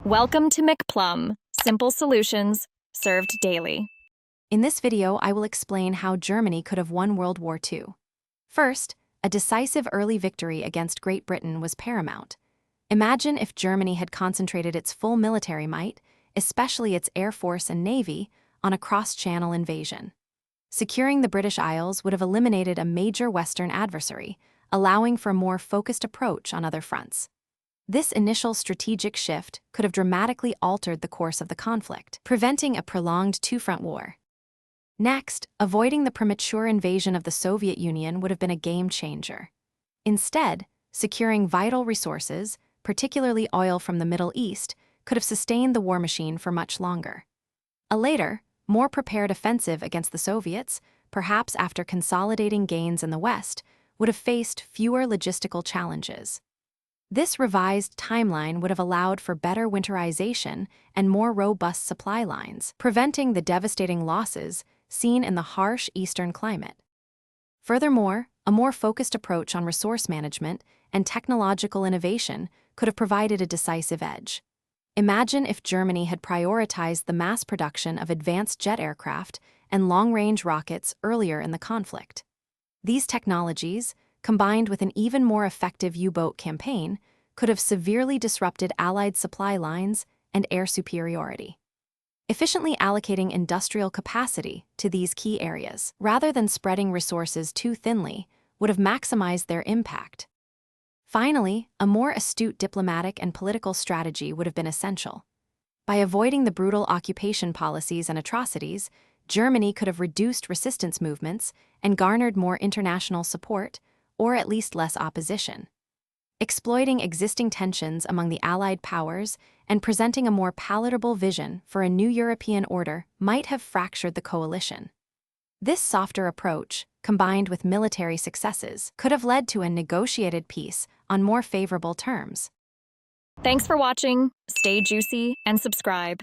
Welcome to McPlum, simple solutions served daily. In this video, I will explain how Germany could have won World War II. First, a decisive early victory against Great Britain was paramount. Imagine if Germany had concentrated its full military might, especially its air force and navy, on a cross-channel invasion. Securing the British Isles would have eliminated a major Western adversary, allowing for a more focused approach on other fronts. This initial strategic shift could have dramatically altered the course of the conflict, preventing a prolonged two-front war. Next, avoiding the premature invasion of the Soviet Union would have been a game-changer. Instead, securing vital resources, particularly oil from the Middle East, could have sustained the war machine for much longer. A later, more prepared offensive against the Soviets, perhaps after consolidating gains in the West, would have faced fewer logistical challenges. This revised timeline would have allowed for better winterization and more robust supply lines, preventing the devastating losses seen in the harsh eastern climate. Furthermore, a more focused approach on resource management and technological innovation could have provided a decisive edge. Imagine if Germany had prioritized the mass production of advanced jet aircraft and long-range rockets earlier in the conflict. These technologies, combined with an even more effective U-boat campaign, could have severely disrupted Allied supply lines and air superiority. Efficiently allocating industrial capacity to these key areas, rather than spreading resources too thinly, would have maximized their impact. Finally, a more astute diplomatic and political strategy would have been essential. By avoiding the brutal occupation policies and atrocities, Germany could have reduced resistance movements and garnered more international support, or at least less opposition. Exploiting existing tensions among the Allied powers and presenting a more palatable vision for a new European order might have fractured the coalition. This softer approach, combined with military successes, could have led to a negotiated peace on more favorable terms. Thanks for watching, stay juicy, and subscribe.